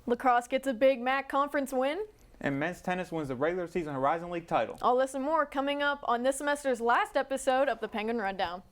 Lacrosse gets a big MAC conference win. And men's tennis wins the regular season Horizon League title. All this and more coming up on this semester's last episode of the Penguin Rundown.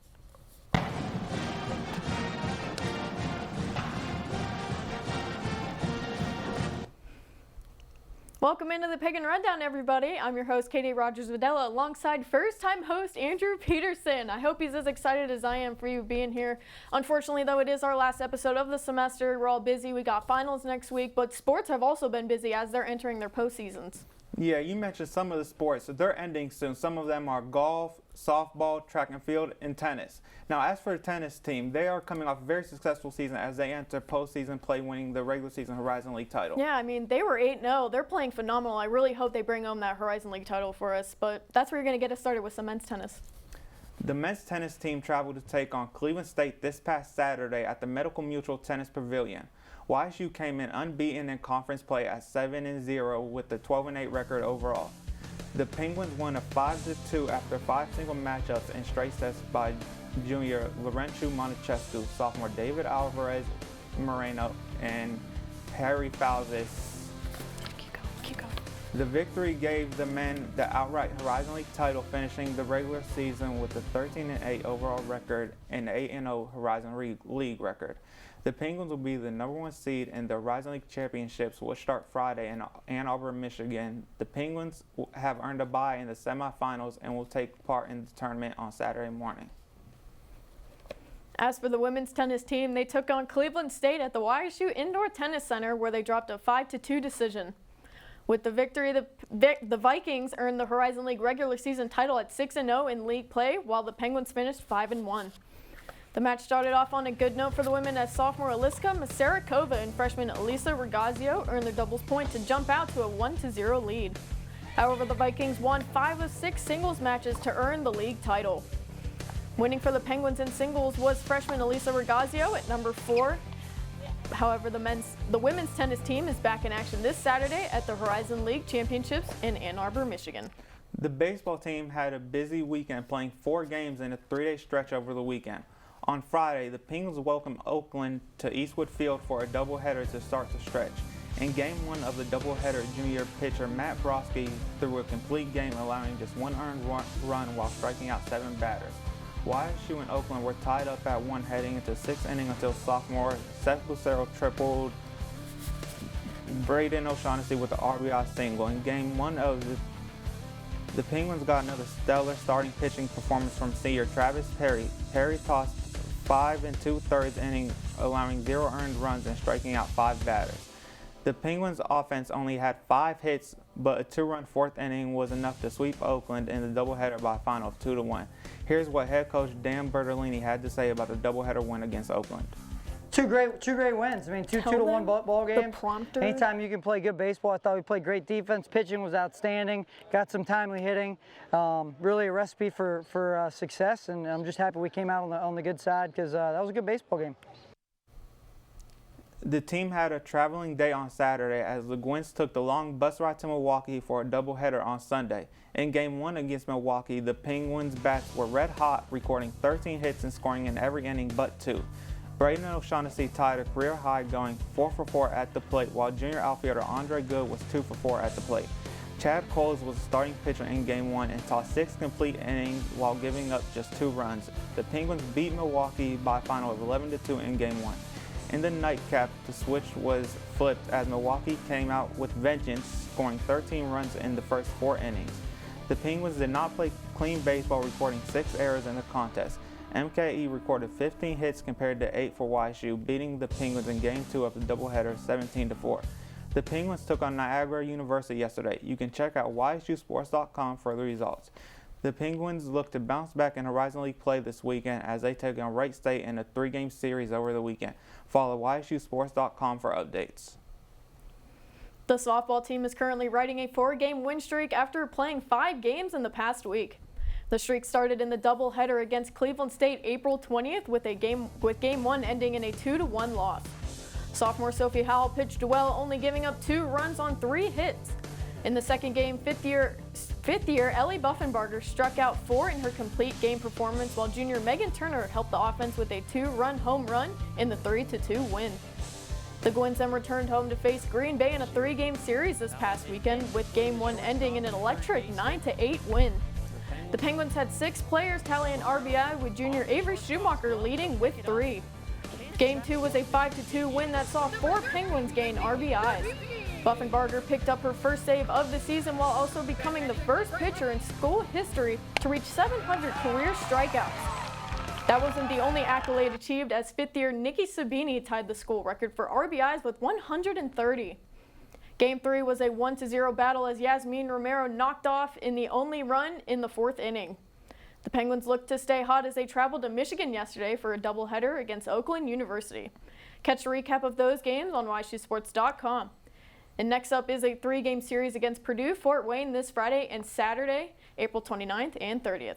Welcome into the Penguin Rundown, everybody. I'm your host, Katie Rogers-Videla, alongside first-time host Andrew Peterson. I hope he's as excited as I am for you being here. Unfortunately, though, it is our last episode of the semester. We're all busy. We got finals next week, but sports have also been busy as they're entering their postseasons. Yeah, you mentioned some of the sports. So they're ending soon. Some of them are golf, softball, track and field, and tennis. Now, as for the tennis team, they are coming off a very successful season as they enter postseason play, winning the regular season Horizon League title. Yeah, I mean, they were 8-0. They're playing phenomenal. I really hope they bring home that Horizon League title for us, but that's where you're going to get us started with some men's tennis. The men's tennis team traveled to take on Cleveland State this past Saturday at the Medical Mutual Tennis Pavilion. YSU came in unbeaten in conference play at 7-0 with a 12-8 record overall. The Penguins won a 5-2 after 5 single matchups in straight sets by junior Laurentiu Montescu, sophomore David Alvarez Moreno, and Harry Falzis. Keep going. The victory gave the men the outright Horizon League title, finishing the regular season with a 13-8 overall record and 8-0 Horizon League record. The Penguins will be the #1 seed in the Horizon League Championships, which start Friday in Ann Arbor, Michigan. The Penguins have earned a bye in the semifinals and will take part in the tournament on Saturday morning. As for the women's tennis team, they took on Cleveland State at the YSU Indoor Tennis Center, where they dropped a 5-2 decision. With the victory, the Vikings earned the Horizon League regular season title at 6-0 in league play, while the Penguins finished 5-1. The match started off on a good note for the women as sophomore Aliska Masarakova and freshman Elisa Regazio earned their doubles point to jump out to a 1-0 lead. However, the Vikings won 5 of 6 singles matches to earn the league title. Winning for the Penguins in singles was freshman Elisa Regazio at number 4. However, the women's tennis team is back in action this Saturday at the Horizon League Championships in Ann Arbor, Michigan. The baseball team had a busy weekend, playing 4 games in a 3-day stretch over the weekend. On Friday, the Penguins welcomed Oakland to Eastwood Field for a doubleheader to start the stretch. In Game 1 of the doubleheader, junior pitcher Matt Brodsky threw a complete game, allowing just 1 earned run while striking out 7 batters. YSU and Oakland were tied up at 1 heading into 6th inning until sophomore Seth Lucero tripled Braden O'Shaughnessy with the RBI single. In Game 1 of the Penguins got another stellar starting pitching performance from senior Travis Perry. Perry tossed 5 2/3 innings, allowing 0 earned runs and striking out 5 batters. The Penguins' offense only had 5 hits, but a 2-run 4th inning was enough to sweep Oakland in the doubleheader by a final of 2-1. Here's what head coach Dan Bertolini had to say about the doubleheader win against Oakland. Two great wins. I mean, 2-1 ball game. The prompter. Anytime you can play good baseball, I thought we played great defense. Pitching was outstanding. Got some timely hitting. Really a recipe for success, and I'm just happy we came out on the good side because that was a good baseball game. The team had a traveling day on Saturday as the Gwins took the long bus ride to Milwaukee for a doubleheader on Sunday. In Game 1 against Milwaukee, the Penguins' bats were red hot, recording 13 hits and scoring in every inning but 2. Braden O'Shaughnessy tied a career high, going 4 for 4 at the plate, while junior outfielder Andre Good was 2 for 4 at the plate. Chad Coles was the starting pitcher in Game 1 and tossed 6 complete innings while giving up just 2 runs. The Penguins beat Milwaukee by a final of 11-2 in Game 1. In the nightcap, the switch was flipped as Milwaukee came out with vengeance, scoring 13 runs in the first 4 innings. The Penguins did not play clean baseball, recording 6 errors in the contest. MKE recorded 15 hits compared to 8 for YSU, beating the Penguins in Game 2 of the doubleheader 17-4. The Penguins took on Niagara University yesterday. You can check out YSUsports.com for the results. The Penguins look to bounce back in Horizon League play this weekend as they take on Wright State in a 3-game series over the weekend. Follow YSUsports.com for updates. The softball team is currently riding a 4-game win streak after playing 5 games in the past week. The streak started in the doubleheader against Cleveland State April 20th with Game 1 ending in a 2-1 loss. Sophomore Sophie Howell pitched well, only giving up 2 runs on 3 hits. In the second game, fifth year Ellie Buffenbarger struck out 4 in her complete game performance, while junior Megan Turner helped the offense with a 2-run home run in the 3-2 win. The Gwins then returned home to face Green Bay in a 3-game series this past weekend, with Game 1 ending in an electric 9-8 win. The Penguins had 6 players tally an RBI, with junior Avery Schumacher leading with 3. Game 2 was a 5-2 win that saw 4 Penguins gain RBIs. Buffenbarger picked up her first save of the season while also becoming the first pitcher in school history to reach 700 career strikeouts. That wasn't the only accolade achieved, as 5th-year Nikki Sabini tied the school record for RBIs with 130. Game 3 was a 1-0 battle as Yasmin Romero knocked off in the only run in the 4th inning. The Penguins looked to stay hot as they traveled to Michigan yesterday for a doubleheader against Oakland University. Catch a recap of those games on YSUSports.com. And next up is a 3-game series against Purdue Fort Wayne this Friday and Saturday, April 29th and 30th.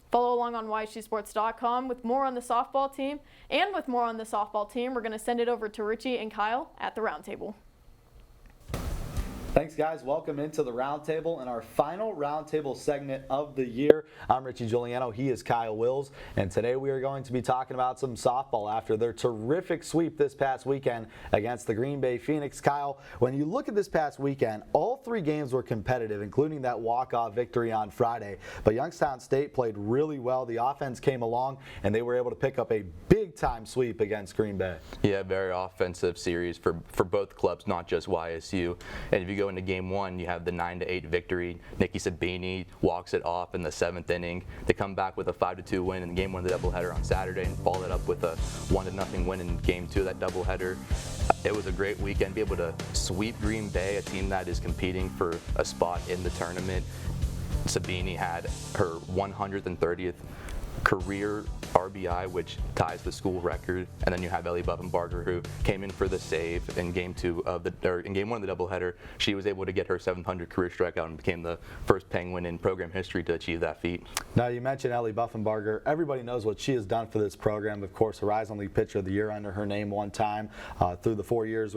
Follow along on YSUSports.com with more on the softball team. And with more on the softball team, we're going to send it over to Richie and Kyle at the roundtable. Thanks, guys. Welcome into the roundtable and our final roundtable segment of the year. I'm Richie Giuliano. He is Kyle Wills. And today we are going to be talking about some softball after their terrific sweep this past weekend against the Green Bay Phoenix. Kyle, when you look at this past weekend, all 3 games were competitive, including that walk-off victory on Friday. But Youngstown State played really well. The offense came along, and they were able to pick up a big-time sweep against Green Bay. Yeah, very offensive series for both clubs, not just YSU. And if you go into Game 1, you have the 9-8 victory. Nikki Sabini walks it off in the 7th inning. They come back with a 5-2 win in Game 1 of the doubleheader on Saturday and follow it up with a 1-0 win in Game 2 of that doubleheader. It was a great weekend. Be able to sweep Green Bay, a team that is competing for a spot in the tournament. Sabini had her 130th career RBI, which ties the school record, and then you have Ellie Buffenbarger, who came in for the save in Game 1 of the doubleheader. She was able to get her 700 career strikeout and became the first Penguin in program history to achieve that feat. Now, you mentioned Ellie Buffenbarger. Everybody knows what she has done for this program. Of course, Horizon League Pitcher of the Year under her name one time through the 4 years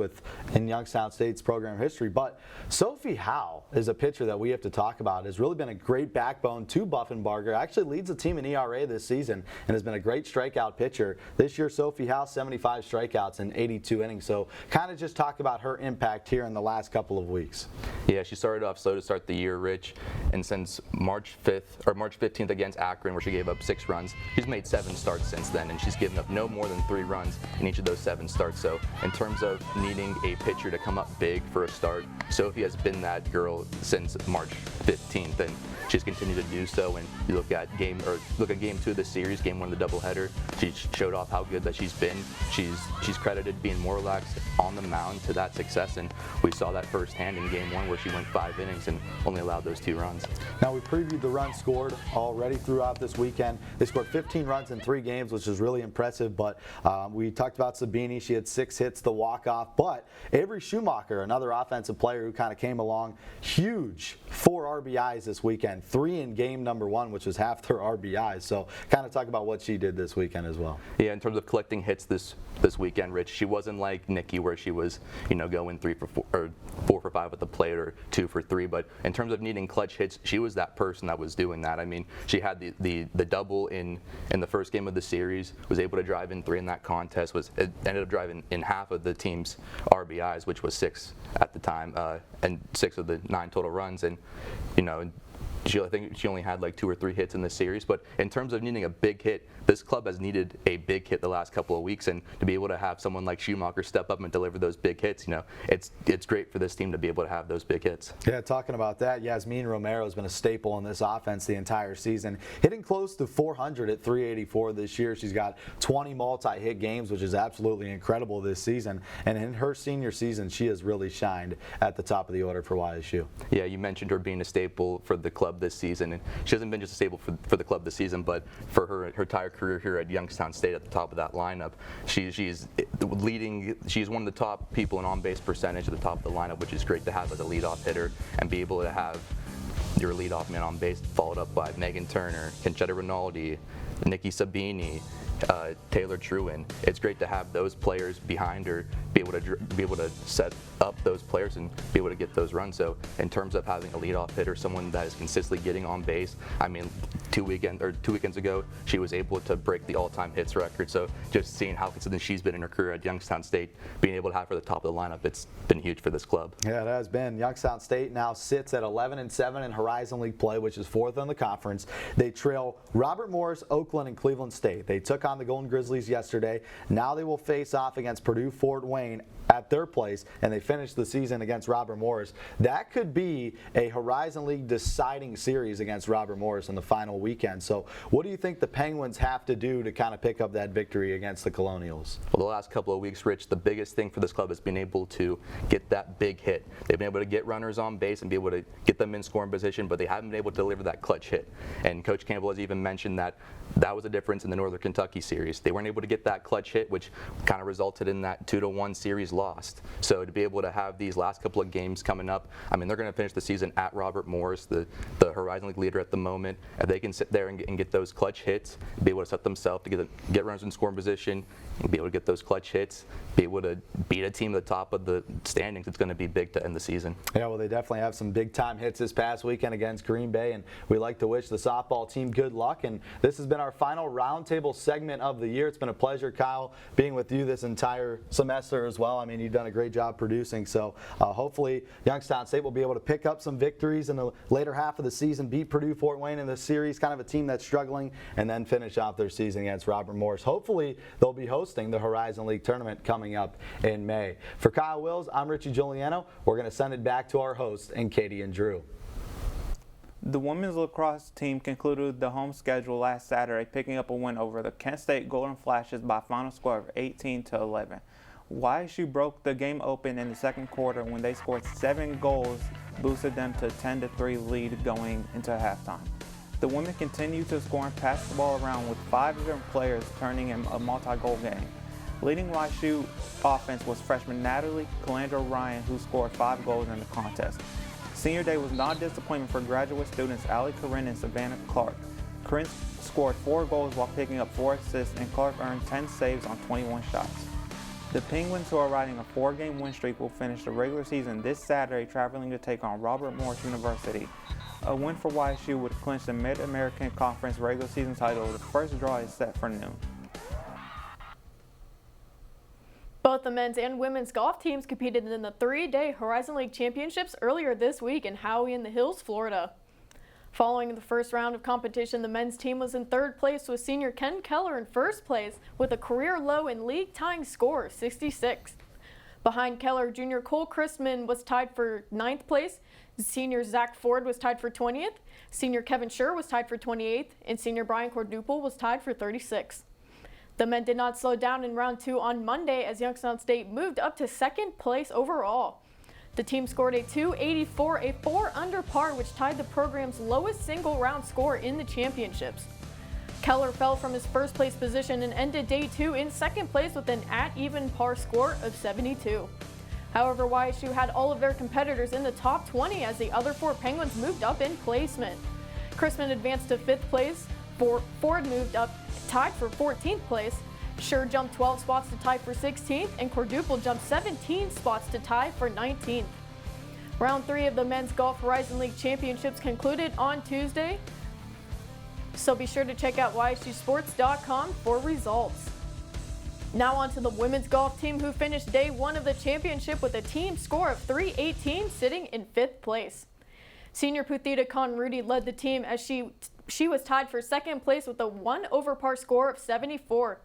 in Youngstown State's program history. But Sophie Howe is a pitcher that we have to talk about. Has really been a great backbone to Buffenbarger. Actually leads the team in ERA this season and has been a great strikeout pitcher. This year, Sophie Howe, 75 strikeouts in 82 innings. So kind of just talk about her impact here in the last couple of weeks. Yeah, she started off slow to start the year, Rich, and since March 15th against Akron, where she gave up 6 runs, she's made 7 starts since then, and she's given up no more than 3 runs in each of those 7 starts. So in terms of needing a pitcher to come up big for a start, Sophie has been that girl since March 15th, and she's continued to do so. And you look at Game 2 of the series, Game 1 of the doubleheader, she showed off how good that she's been. She's credited being more relaxed on the mound to that success, and we saw that firsthand in Game 1 where she went 5 innings and only allowed those 2 runs. Now, we previewed the runs scored already throughout this weekend. They scored 15 runs in 3 games, which is really impressive, but we talked about Sabini. She had 6 hits, the walk-off, but Avery Schumacher, another offensive player who kind of came along, huge 4 RBIs this weekend, 3 in game number 1, which was half their RBIs. So kind of talk about what she did this weekend as well. Yeah, in terms of collecting hits this weekend, Rich, she wasn't like Nikki where she was, going 3 for 4 or 4 for 5 at the plate or 2 for 3. But in terms of needing clutch hits, she was that person that was doing that. I mean, she had the double in the first game of the series, was able to drive in 3 in that contest, ended up driving in half of the team's RBIs, which was 6 at the time, and 6 of the 9 total runs. And I think she only had like 2 or 3 hits in this series, but in terms of needing a big hit, this club has needed a big hit the last couple of weeks, and to be able to have someone like Schumacher step up and deliver those big hits, it's great for this team to be able to have those big hits. Yeah, talking about that, Yasmin Romero has been a staple in this offense the entire season, hitting close to 400 at 384 this year. She's got 20 multi-hit games, which is absolutely incredible this season, and in her senior season, she has really shined at the top of the order for YSU. Yeah, you mentioned her being a staple for the club this season, and she hasn't been just a staple for the club this season, but for her entire career here at Youngstown State at the top of that lineup. She's leading. She's one of the top people in on-base percentage at the top of the lineup, which is great to have as a leadoff hitter and be able to have your leadoff man on base followed up by Megan Turner, Conchetta Rinaldi, Nikki Sabini, Taylor Truin. It's great to have those players behind her, be able to set up those players and be able to get those runs. So in terms of having a leadoff hitter, someone that is consistently getting on base, I mean, 2 weekends ago, she was able to break the all-time hits record. So just seeing how consistent she's been in her career at Youngstown State, being able to have her at the top of the lineup, it's been huge for this club. Yeah, it has been. Youngstown State now sits at 11-7 in Horizon League play, which is 4th in the conference. They trail Robert Morris, Oakland, and Cleveland State. They took on the Golden Grizzlies yesterday. Now they will face off against Purdue Fort Wayne at their place, and they finished the season against Robert Morris. That could be a Horizon League deciding series against Robert Morris in the final weekend. So what do you think the Penguins have to do to kind of pick up that victory against the Colonials? Well, the last couple of weeks, Rich, the biggest thing for this club has been able to get that big hit. They've been able to get runners on base and be able to get them in scoring position, but they haven't been able to deliver that clutch hit. And Coach Campbell has even mentioned that was a difference in the Northern Kentucky series. They weren't able to get that clutch hit, which kind of resulted in that 2-1 series lost. So to be able to have these last couple of games coming up, I mean, they're going to finish the season at Robert Morris, the Horizon League leader at the moment. If they can sit there and get those clutch hits, be able to set themselves to get runners in scoring position, and be able to get those clutch hits, be able to beat a team at the top of the standings, it's going to be big to end the season. Yeah, well, they definitely have some big-time hits this past weekend against Green Bay, and we like to wish the softball team good luck. And this has been our final roundtable segment of the year. It's been a pleasure, Kyle, being with you this entire semester as well. I mean, you've done a great job producing, so hopefully Youngstown State will be able to pick up some victories in the later half of the season, beat Purdue Fort Wayne in the series, kind of a team that's struggling, and then finish off their season against Robert Morris. Hopefully they'll be hosting the Horizon League tournament coming up in May. For Kyle Wills, I'm Richie Giuliano. We're going to send it back to our hosts, and Katie and Drew. The women's lacrosse team concluded the home schedule last Saturday, picking up a win over the Kent State Golden Flashes by a final score of 18-11. YSU broke the game open in the second quarter when they scored 7 goals, boosted them to a 10-3 lead going into halftime. The women continued to score and pass the ball around with 5 different players turning in a multi-goal game. Leading YSU offense was freshman Natalie Calandra Ryan, who scored 5 goals in the contest. Senior day was not a disappointment for graduate students Allie Corinne and Savannah Clark. Corinne scored 4 goals while picking up 4 assists, and Clark earned 10 saves on 21 shots. The Penguins, who are riding a 4-game win streak, will finish the regular season this Saturday, traveling to take on Robert Morris University. A win for YSU would clinch the Mid-American Conference regular season title. The first draw is set for noon. Both the men's and women's golf teams competed in the 3-day Horizon League Championships earlier this week in Howey in the Hills, Florida. Following the first round of competition, the men's team was in 3rd place with senior Ken Keller in 1st place with a career low and league-tying score of 66. Behind Keller, junior Cole Christman was tied for 9th place, senior Zach Ford was tied for 20th, senior Kevin Schur was tied for 28th, and senior Brian Corduple was tied for 36th. The men did not slow down in round 2 on Monday as Youngstown State moved up to 2nd place overall. The team scored a .284, a 4 under par, which tied the program's lowest single round score in the championships. Keller fell from his 1st place position and ended day 2 in 2nd place with an at-even par score of 72. However, YSU had all of their competitors in the top 20 as the other 4 Penguins moved up in placement. Christman advanced to 5th place, Ford moved up, tied for 14th place, Schur jumped 12 spots to tie for 16th, and Corduple jumped 17 spots to tie for 19th. Round 3 of the Men's Golf Horizon League Championships concluded on Tuesday, so be sure to check out YSUsports.com for results. Now on to the women's golf team, who finished day 1 of the championship with a team score of .318, sitting in 5th place. Senior Puthita Conrudi led the team as she was tied for 2nd place with a 1 over par score of 74.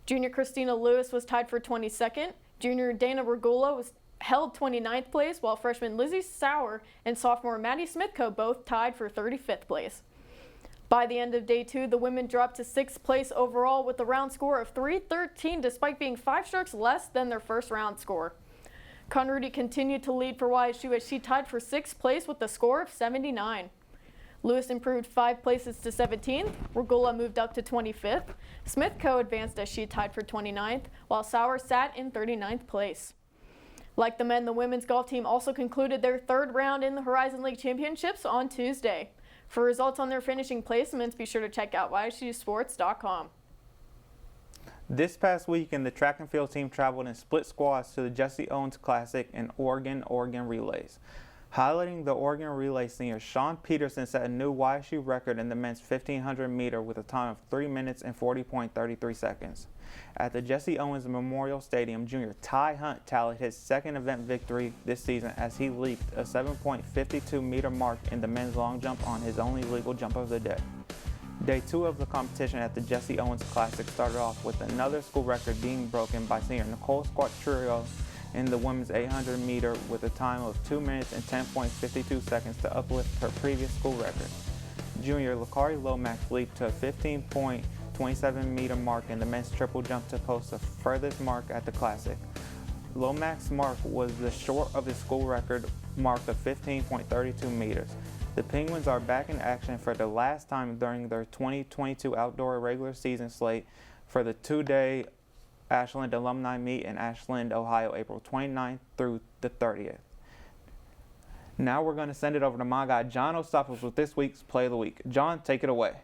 Junior Christina Lewis was tied for 22nd. Junior Dana Regula held 29th place, while freshman Lizzie Sauer and sophomore Maddie Smithco both tied for 35th place. By the end of day 2, the women dropped to 6th place overall with a round score of .313, despite being 5 strokes less than their first round score. Conrudi continued to lead for YSU as she tied for 6th place with a score of 79. Lewis improved 5 places to 17th, Regula moved up to 25th, Smithco advanced as she tied for 29th, while Sauer sat in 39th place. Like the men, the women's golf team also concluded their 3rd round in the Horizon League Championships on Tuesday. For results on their finishing placements, be sure to check out YSUsports.com. This past weekend, the track and field team traveled in split squads to the Jesse Owens Classic in Oregon relays. Highlighting the Oregon relay senior, Sean Peterson set a new YSU record in the men's 1500 meter with a time of 3 minutes and 40.33 seconds. At the Jesse Owens Memorial Stadium, junior Ty Hunt tallied his second event victory this season as he leaped a 7.52 meter mark in the men's long jump on his only legal jump of the day. Day 2 of the competition at the Jesse Owens Classic started off with another school record being broken by senior Nicole Squatrio in the women's 800 meter with a time of 2 minutes and 10.52 seconds to uplift her previous school record. Junior Lakari Lomax leaped to a 15.27 meter mark in the men's triple jump to post the furthest mark at the Classic. Lomax's mark was the short of his school record mark of 15.32 meters. The Penguins are back in action for the last time during their 2022 outdoor regular season slate for the 2-day Ashland Alumni Meet in Ashland, Ohio, April 29th through the 30th. Now we're going to send it over to my guy, John Ostapos, with this week's Play of the Week. John, take it away.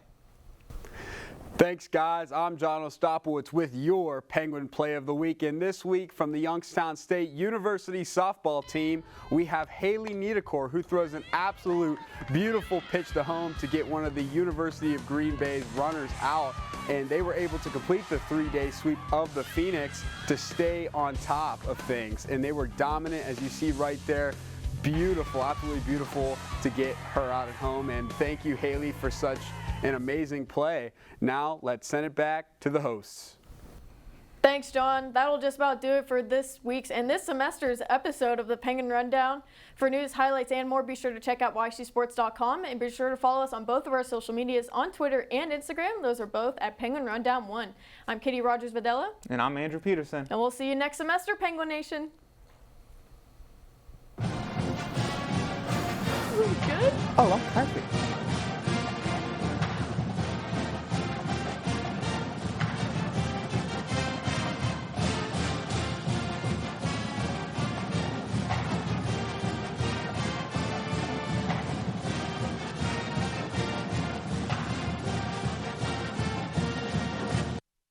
Thanks, guys. I'm John Ostapowitz with your Penguin Play of the Week. And this week from the Youngstown State University softball team, we have Haley Niederkor, who throws an absolute beautiful pitch to home to get one of the University of Green Bay's runners out. And they were able to complete the 3-day sweep of the Phoenix to stay on top of things. And they were dominant, as you see right there. Beautiful, absolutely beautiful to get her out at home. And thank you, Haley, for such an amazing play. Now let's send it back to the hosts. Thanks, John. That'll just about do it for this week's and this semester's episode of the Penguin Rundown. For news, highlights, and more, be sure to check out YSUsports.com and be sure to follow us on both of our social medias on Twitter and Instagram. Those are both at Penguin Rundown 1. I'm Katie Rogers-Videla. And I'm Andrew Peterson. And we'll see you next semester, Penguin Nation. Really good? Oh, I'm perfect.